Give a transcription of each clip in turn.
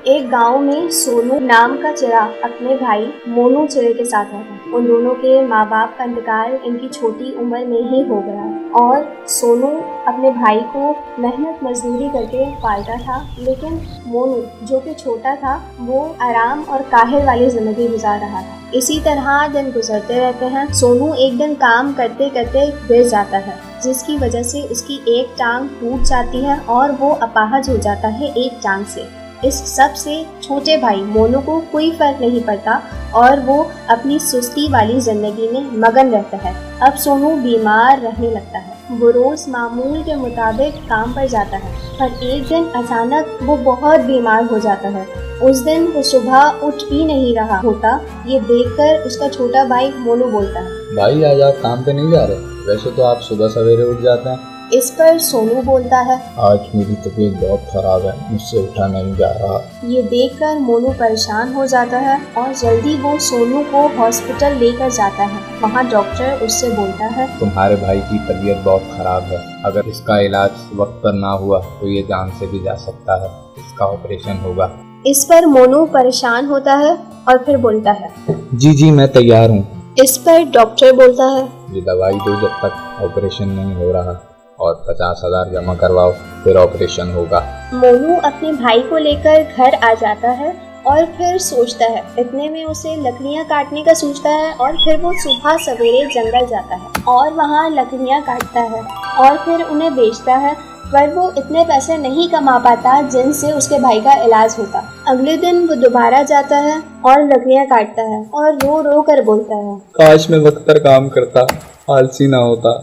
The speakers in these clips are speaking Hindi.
एक गांव में सोनू नाम का चिराग अपने भाई मोनू चिड़े के साथ रहता है। उन दोनों के माँ बाप का इंतकाल इनकी छोटी उम्र में ही हो गया और सोनू अपने भाई को मेहनत मजदूरी करके पालता था, लेकिन मोनू जो कि छोटा था वो आराम और काहिल वाली जिंदगी गुजार रहा था। इसी तरह दिन गुजरते रहते हैं। सोनू एक दिन काम करते करते गिर जाता है, जिसकी वजह से उसकी एक टांग टूट जाती है और वो अपाहज हो जाता है एक टांग से। इस सब से छोटे भाई मोनू को कोई फर्क नहीं पड़ता और वो अपनी सुस्ती वाली जिंदगी में मगन रहता है। अब सोनू बीमार रहने लगता है। वो रोज मामूल के मुताबिक काम पर जाता है, पर एक दिन अचानक वो बहुत बीमार हो जाता है। उस दिन वो सुबह उठ भी नहीं रहा होता। ये देखकर उसका छोटा भाई मोनू बोलता है, भाई आज आप काम पे नहीं जा रहे? वैसे तो आप सुबह सवेरे उठ जाते हैं। इस पर सोनू बोलता है, आज मेरी तबीयत बहुत खराब है, मुझसे उठा नहीं जा रहा। ये देखकर मोनू परेशान हो जाता है और जल्दी वो सोनू को हॉस्पिटल लेकर जाता है। वहाँ डॉक्टर उससे बोलता है, तुम्हारे भाई की तबीयत बहुत खराब है, अगर इसका इलाज वक्त पर ना हुआ तो ये जान से भी जा सकता है, इसका ऑपरेशन होगा। इस पर मोनू परेशान होता है और फिर बोलता है, जी मैं तैयार हूँ। इस पर डॉक्टर बोलता है, ये दवाई दो जब तक ऑपरेशन नहीं हो रहा और 50,000 जमा करवाओ, फिर ऑपरेशन होगा। मोनू अपने भाई को लेकर घर आ जाता है और फिर सोचता है। इतने में उसे लकड़ियाँ काटने का सोचता है और फिर वो सुबह सवेरे जंगल जाता है और वहाँ लकड़ियाँ काटता है और फिर उन्हें बेचता है, पर वो इतने पैसे नहीं कमा पाता जिनसे उसके भाई का इलाज होता। अगले दिन वो दोबारा जाता है और लकड़ियाँ काटता है और रो रो कर बोलता है, काश मैं वक्त पर काम करता, आलसी ना होता,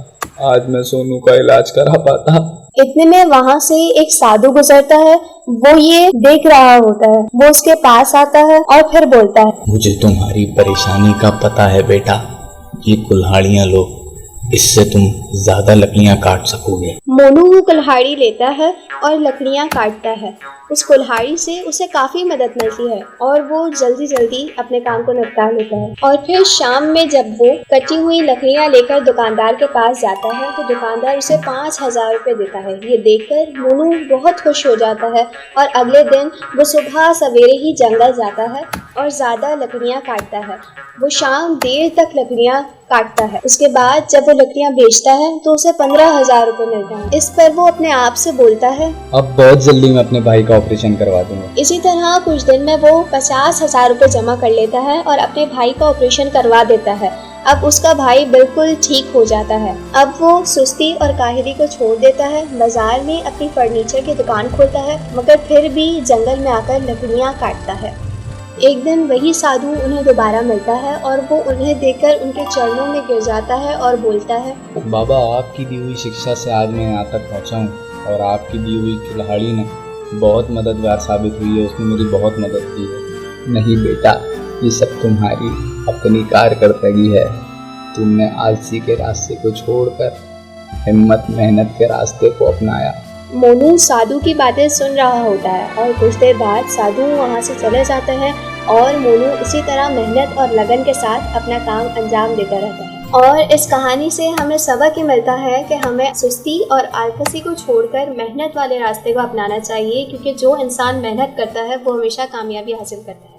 आज मैं सोनू का इलाज करा पाता। इतने में वहाँ से एक साधु गुजरता है। वो ये देख रहा होता है। वो उसके पास आता है और फिर बोलता है, मुझे तुम्हारी परेशानी का पता है बेटा, ये कुल्हाड़ियाँ लो, इससे तुम ज्यादा लकड़ियाँ काट सकोगे। मोनू वो कुल्हाड़ी लेता है और लकड़ियाँ काटता है। उस कुल्हाड़ी से उसे काफी मदद मिलती है और वो जल्दी जल्दी अपने काम को निपटा लेता है। और फिर शाम में जब वो कटी हुई लकड़ियाँ लेकर दुकानदार के पास जाता है तो दुकानदार उसे 5,000 रुपये देता है। ये देखकर मोनू बहुत खुश हो जाता है और अगले दिन वो सुबह सवेरे ही जंगल जाता है और ज्यादा लकड़ियाँ काटता है। वो शाम देर तक लकड़ियाँ काटता है। उसके बाद जब वो लकड़ियाँ बेचता है तो उसे 15,000 रुपये मिलते हैं। इस पर वो अपने आप से बोलता है, अब बहुत जल्दी मैं अपने भाई का ऑपरेशन करवा दूंगा। इसी तरह कुछ दिन में वो 50,000 रुपये जमा कर लेता है और अपने भाई का ऑपरेशन करवा देता है। अब उसका भाई बिल्कुल ठीक हो जाता है। अब वो सुस्ती और काहिली को छोड़ देता है, बाजार में अपनी फर्नीचर की दुकान खोलता है, मगर फिर भी जंगल में आकर लकड़ियाँ काटता है। एक दिन वही साधु उन्हें दोबारा मिलता है और वो उन्हें देखकर उनके चरणों में गिर जाता है और बोलता है, बाबा आपकी दी हुई शिक्षा से आज मैं यहाँ तक पहुँचा हूँ और आपकी दी हुई कुल्हाड़ी ने बहुत मददगार साबित हुई है, उसने मेरी बहुत मदद की है। नहीं बेटा, ये सब तुम्हारी अपनी कारकर्दगी है। तुमने आलसी के रास्ते को छोड़कर हिम्मत मेहनत के रास्ते को अपनाया। मोनू साधु की बातें सुन रहा होता है और कुछ देर बाद साधु वहाँ से चले जाते हैं और मोनू इसी तरह मेहनत और लगन के साथ अपना काम अंजाम देता रहता है। और इस कहानी से हमें सबक ये मिलता है कि हमें सुस्ती और आलसी को छोड़कर मेहनत वाले रास्ते को अपनाना चाहिए, क्योंकि जो इंसान मेहनत करता है वो हमेशा कामयाबी हासिल करता है।